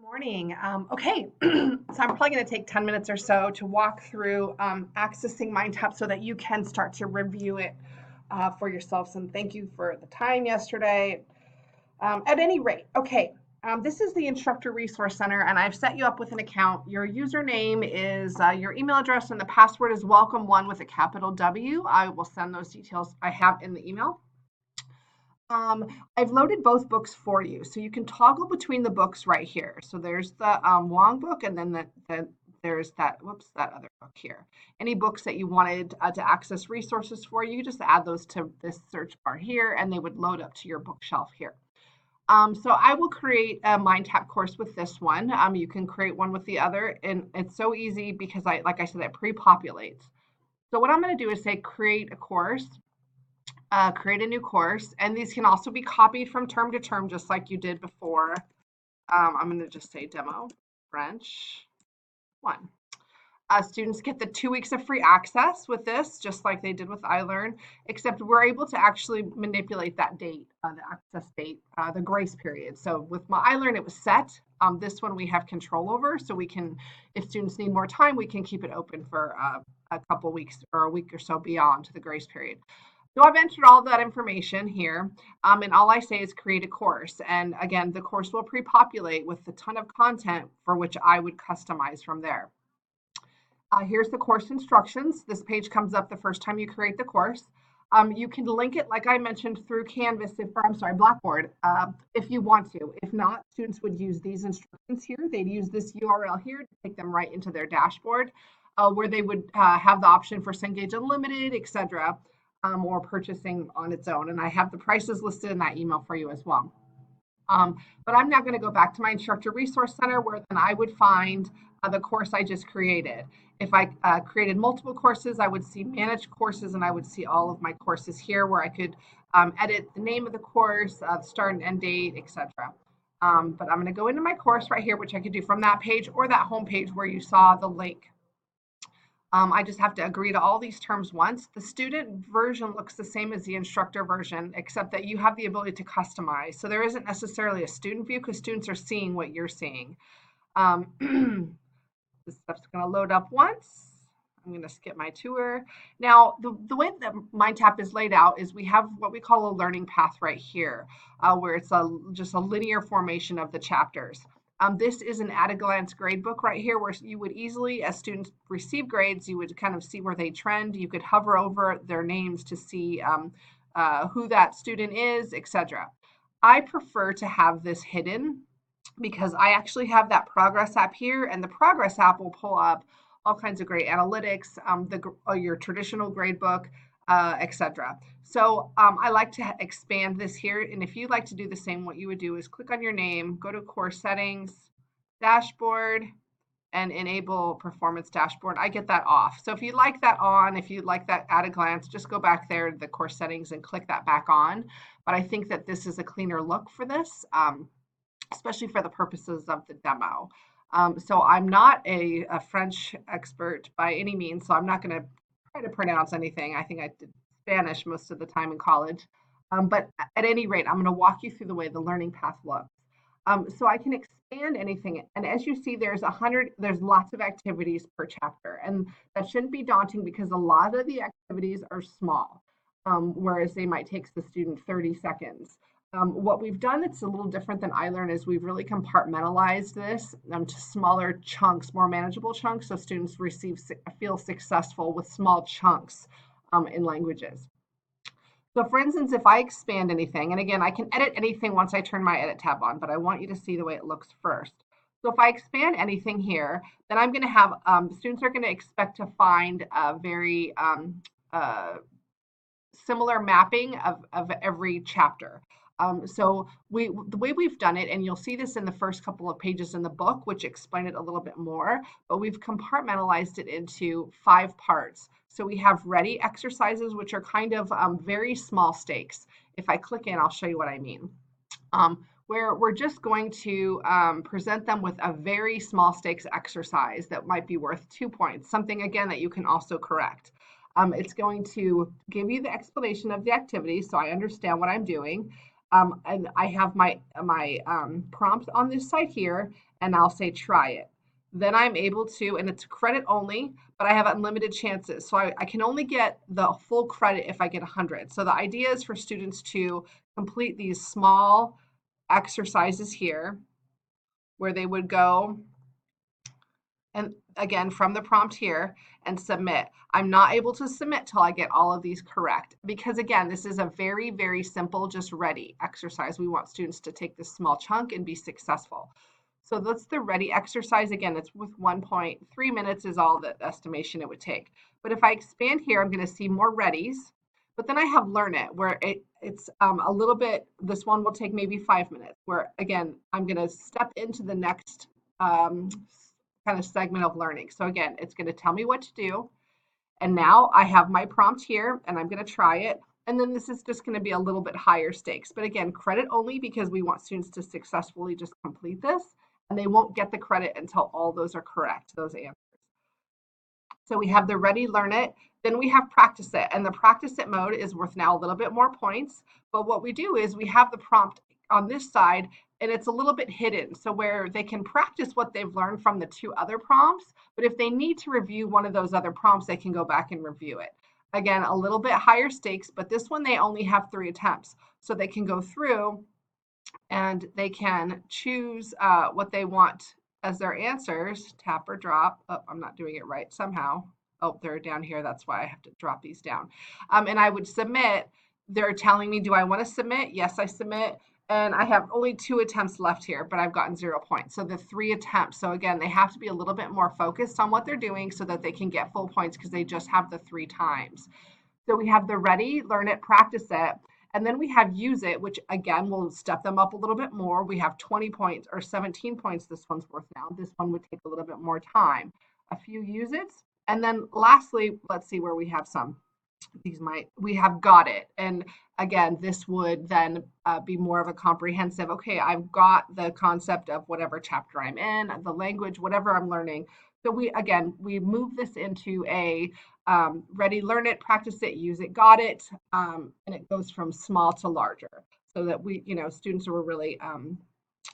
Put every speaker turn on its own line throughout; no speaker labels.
Morning. Okay, so I'm probably going to take 10 minutes or so to walk through accessing MindTap so that you can start to review it for yourselves. And thank you for the time yesterday. At any rate, okay, this is the Instructor Resource Center, and I've set you up with an account. Your username is your email address, and the password is welcome1 with a capital W. I will send those details I have in the email. Um, I've loaded both books for you, so you can toggle between the books right here. So there's the Wong book, and then there's that, whoops, that other book here. Any books that you wanted to access resources for, you just add those to this search bar here, and they would load up to your bookshelf here. So I will create a MindTap course with this one. You can create one with the other, and it's so easy because like I said, it pre-populates. So what I'm going to do is say create a course, create a new course, and these can also be copied from term to term, just like you did before. I'm going to just say demo French 1. Students get the 2 weeks of free access with this, just like they did with iLearn, except we're able to actually manipulate that date, the access date, the grace period. So with my iLearn, it was set. This one we have control over, so we can, if students need more time, we can keep it open for a couple weeks or a week or so beyond the grace period. So I've entered all that information here, and all I say is create a course. And again, the course will pre-populate with a ton of content for which I would customize from there. Here's the course instructions. This page comes up the first time you create the course. You can link it, like I mentioned, through Canvas, Blackboard, if you want to. If not, students would use these instructions here. They'd use this URL here to take them right into their dashboard, where they would have the option for Cengage Unlimited, etc., or purchasing on its own. And I have the prices listed in that email for you as well. But I'm now going to go back to my Instructor Resource Center, where then I would find the course I just created. If I created multiple courses, I would see managed courses, and I would see all of my courses here where I could edit the name of the course, the start and end date, etc. But I'm going to go into my course right here, which I could do from that page or that home page where you saw the link. I just have to agree to all these terms once. The student version looks the same as the instructor version, except that you have the ability to customize. So there isn't necessarily a student view because students are seeing what you're seeing. This stuff's going to load up once. I'm going to skip my tour. Now, the way that MindTap is laid out is we have what we call a learning path right here, where it's just a linear formation of the chapters. This is an at-a-glance grade book right here, where you would easily, as students receive grades, you would kind of see where they trend. You could hover over their names to see who that student is, etc. I prefer to have this hidden because I actually have that progress app here, and the progress app will pull up all kinds of great analytics, your traditional grade book, etc. So I like to expand this here, and if you'd like to do the same, what you would do is click on your name, go to course settings, dashboard, and enable performance dashboard. I get that off. So if you like that on, if you like that at a glance, just go back there to the course settings and click that back on. But I think that this is a cleaner look for this, especially for the purposes of the demo. So I'm not a French expert by any means, so I'm not going to try to pronounce anything. I think I did Spanish most of the time in college. But at any rate, I'm going to walk you through the way the learning path looks. So I can expand anything. And as you see, there's lots of activities per chapter. And that shouldn't be daunting because a lot of the activities are small, whereas they might take the student 30 seconds. What we've done that's a little different than iLearn is we've really compartmentalized this to smaller chunks, more manageable chunks, so students feel successful with small chunks in languages. So for instance, if I expand anything, and again, I can edit anything once I turn my edit tab on, but I want you to see the way it looks first. So if I expand anything here, then I'm going to have, students are going to expect to find a very similar mapping of every chapter. So the way we've done it, and you'll see this in the first couple of pages in the book, which explain it a little bit more, but we've compartmentalized it into 5 parts. So we have ready exercises, which are kind of very small stakes. If I click in, I'll show you what I mean. Where we're just going to present them with a very small stakes exercise that might be worth 2 points, something again that you can also correct. It's going to give you the explanation of the activity so I understand what I'm doing. And I have my prompt on this side here, and I'll say try it. Then I'm able to, and it's credit only, but I have unlimited chances. So I can only get the full credit if I get 100. So the idea is for students to complete these small exercises here where they would go and again from the prompt here and submit. I'm not able to submit till I get all of these correct because again, this is a very, very simple, just ready exercise. We want students to take this small chunk and be successful. So that's the ready exercise. Again, it's with 1.3 minutes is all the estimation it would take. But if I expand here, I'm going to see more readies. But then I have learn it where it's a little bit, this one will take maybe 5 minutes where again, I'm going to step into the next kind of segment of learning. So again, it's going to tell me what to do. And now I have my prompt here and I'm going to try it. And then this is just going to be a little bit higher stakes. But again, credit only because we want students to successfully just complete this. And they won't get the credit until all those are correct, those answers. So we have the ready, learn it. Then we have practice it. And the practice it mode is worth now a little bit more points. But what we do is we have the prompt on this side and it's a little bit hidden. So where they can practice what they've learned from the two other prompts, but if they need to review one of those other prompts, they can go back and review it. Again, a little bit higher stakes, but this one they only have 3 attempts. So they can go through and they can choose what they want as their answers, tap or drop. Oh, I'm not doing it right somehow. Oh, they're down here. That's why I have to drop these down. And I would submit. They're telling me, do I want to submit? Yes, I submit. And I have only 2 attempts left here, but I've gotten 0 points. So the 3 attempts. So again, they have to be a little bit more focused on what they're doing so that they can get full points because they just have the 3 times. So we have the ready, learn it, practice it. And then we have use it, which again will step them up a little bit more. We have 20 points or 17 points this one's worth now. This one would take a little bit more time. A few use it's. And then lastly, let's see where we have some. We have got it. And again, this would then be more of a comprehensive, okay, I've got the concept of whatever chapter I'm in, the language, whatever I'm learning. So we move this into a ready, learn it, practice it, use it, got it, and it goes from small to larger so that students are really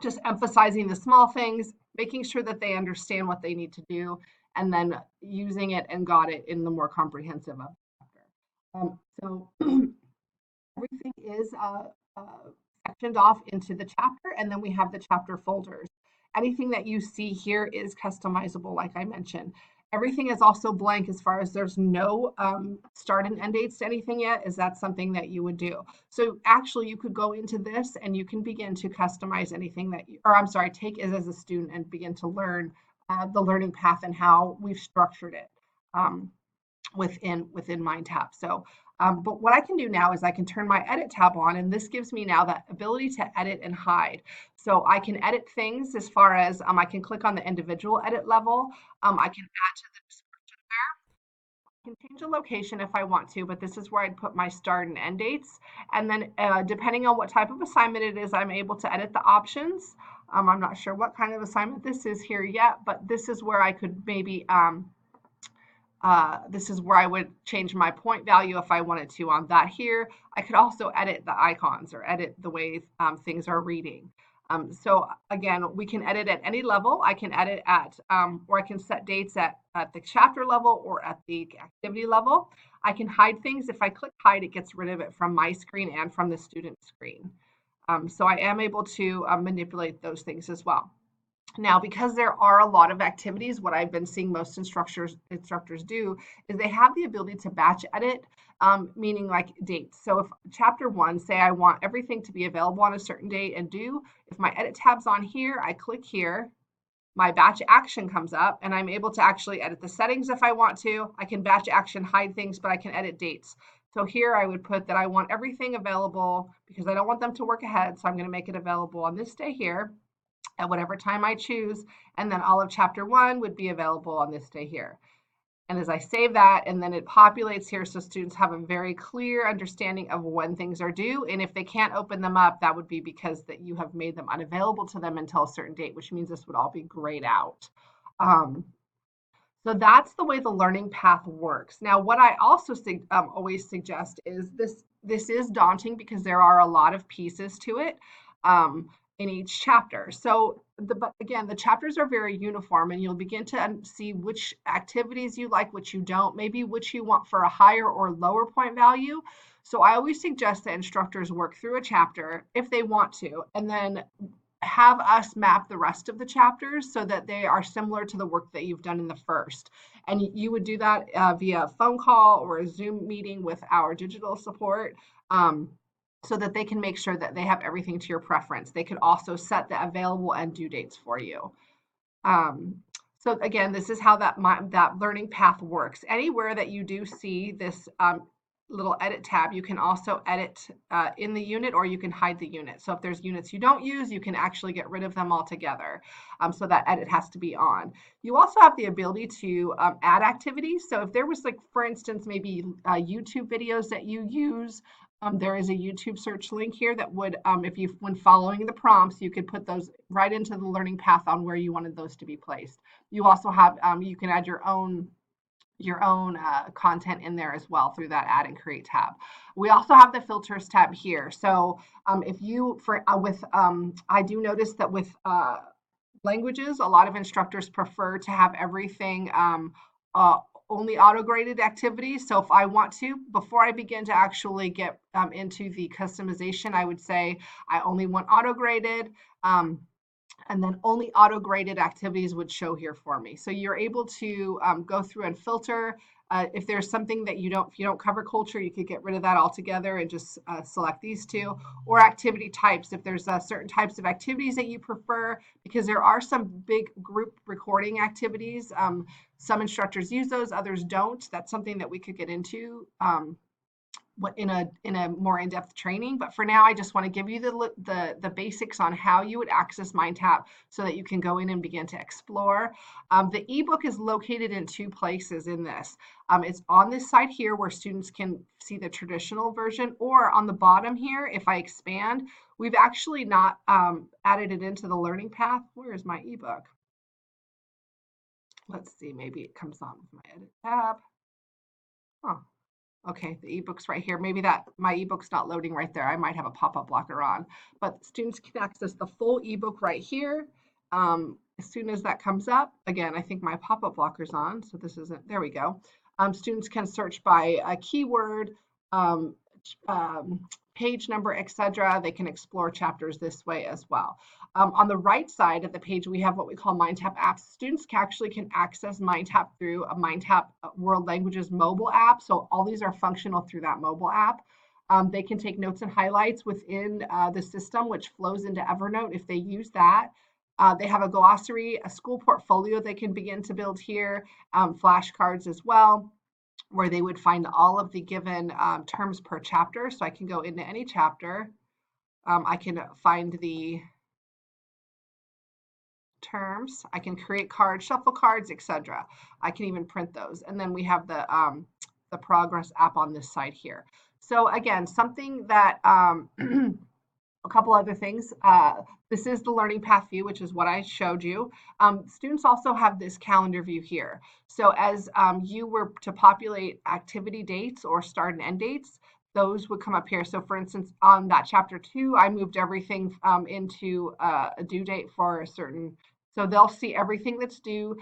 just emphasizing the small things, making sure that they understand what they need to do, and then using it and got it in the more comprehensive chapter. So everything is sectioned off into the chapter, and then we have the chapter folders. Anything that you see here is customizable, like I mentioned. Everything is also blank as far as there's no start and end dates to anything yet. Is that something that you would do? So actually you could go into this and you can begin to customize anything that take it as a student and begin to learn the learning path and how we've structured it within MindTap. So but what I can do now is I can turn my edit tab on, and this gives me now that ability to edit and hide. So I can edit things as far as I can click on the individual edit level. I can add to the description there. I can change the location if I want to, but this is where I'd put my start and end dates. And then depending on what type of assignment it is, I'm able to edit the options. I'm not sure what kind of assignment this is here yet, but this is where I could maybe this is where I would change my point value if I wanted to on that here. I could also edit the icons or edit the way things are reading. So again, we can edit at any level. I can edit at, or I can set dates at the chapter level or at the activity level. I can hide things. If I click hide, it gets rid of it from my screen and from the student screen. So I am able to manipulate those things as well. Now, because there are a lot of activities, what I've been seeing most instructors do is they have the ability to batch edit, meaning like dates. So if chapter 1, say I want everything to be available on a certain date and due, if my edit tab's on here, I click here, my batch action comes up, and I'm able to actually edit the settings if I want to. I can batch action, hide things, but I can edit dates. So here I would put that I want everything available because I don't want them to work ahead. So I'm going to make it available on this day here at whatever time I choose, and then all of chapter 1 would be available on this day here. And as I save that, and then it populates here so students have a very clear understanding of when things are due. And if they can't open them up, that would be because that you have made them unavailable to them until a certain date, which means this would all be grayed out. So that's the way the learning path works. Now, what I also always suggest is this is daunting because there are a lot of pieces to it in each chapter. So, but again, the chapters are very uniform, and you'll begin to see which activities you like, which you don't, maybe which you want for a higher or lower point value. So I always suggest that instructors work through a chapter if they want to, and then have us map the rest of the chapters so that they are similar to the work that you've done in the first. And you would do that via a phone call or a Zoom meeting with our digital support, so that they can make sure that they have everything to your preference. They could also set the available and due dates for you. Um, so again, this is how that learning path works. Anywhere that you do see this little edit tab, you can also edit in the unit, or you can hide the unit. So if there's units you don't use, you can actually get rid of them altogether. So that edit has to be on. You also have the ability to add activities. So if there was, like, for instance, maybe YouTube videos that you use, there is a YouTube search link here that would, if you, when following the prompts, you could put those right into the learning path on where you wanted those to be placed. You also have, you can add your own content in there as well through that add and create tab. We also have the filters tab here. So if you, I do notice that with languages, a lot of instructors prefer to have everything only auto-graded activities. So if I want to, before I begin to actually get into the customization, I would say I only want auto-graded. And then only auto-graded activities would show here for me. So you're able to go through and filter. If there's something that if you don't cover culture, you could get rid of that altogether and just select these two. Or activity types, if there's certain types of activities that you prefer, because there are some big group recording activities. Some instructors use those, others don't. That's something that we could get into in a more in-depth training. But for now, I just want to give you the basics on how you would access MindTap so that you can go in and begin to explore. The ebook is located in two places in this. It's on this side here where students can see the traditional version, or on the bottom here, if I expand, we've actually not added it into the learning path. Where is my ebook? Let's see, maybe it comes on with my edit tab. Oh, okay, the ebook's right here. Maybe that my ebook's not loading right there. I might have a pop-up blocker on, but students can access the full ebook right here. As soon as that comes up, again, I think my pop-up blocker's on, so this isn't, there we go. Students can search by a keyword, page number, etc. They can explore chapters this way as well. On the right side of the page, we have what we call MindTap apps. Students actually can access MindTap through a MindTap World Languages mobile app. So all these are functional through that mobile app. They can take notes and highlights within the system, which flows into Evernote if they use that. They have a glossary, a school portfolio they can begin to build here, flashcards as well, where they would find all of the given terms per chapter. So I can go into any chapter. I can find the terms. I can create cards, shuffle cards, etc. I can even print those. And then we have the progress app on this side here. So again, something that a couple other things. This is the learning path view, which is what I showed you. Students also have this calendar view here. So as you were to populate activity dates or start and end dates, those would come up here. So for instance, on that chapter 2, I moved everything into a due date for a certain, so they'll see everything that's due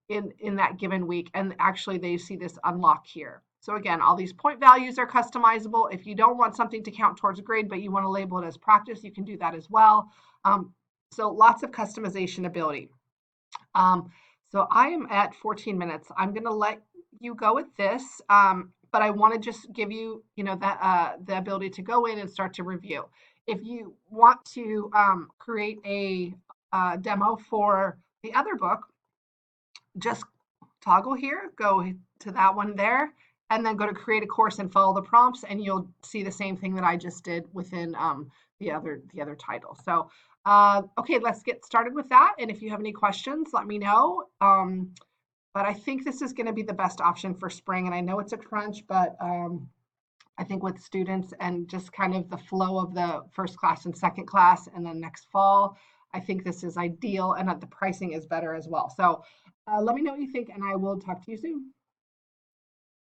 in that given week. And actually they see this unlock here. So again, all these point values are customizable. If you don't want something to count towards a grade, but you want to label it as practice, you can do that as well. So lots of customization ability. So I am at 14 minutes. I'm going to let you go with this, but I want to just give you, that the ability to go in and start to review. If you want to create a demo for the other book, just toggle here, go to that one there, and then go to create a course and follow the prompts, and you'll see the same thing that I just did within the other title. So okay, let's get started with that. And if you have any questions, let me know. But I think this is going to be the best option for spring. And I know it's a crunch, but I think with students and just kind of the flow of the first class and second class and then next fall, I think this is ideal and that the pricing is better as well. So let me know what you think, and I will talk to you soon.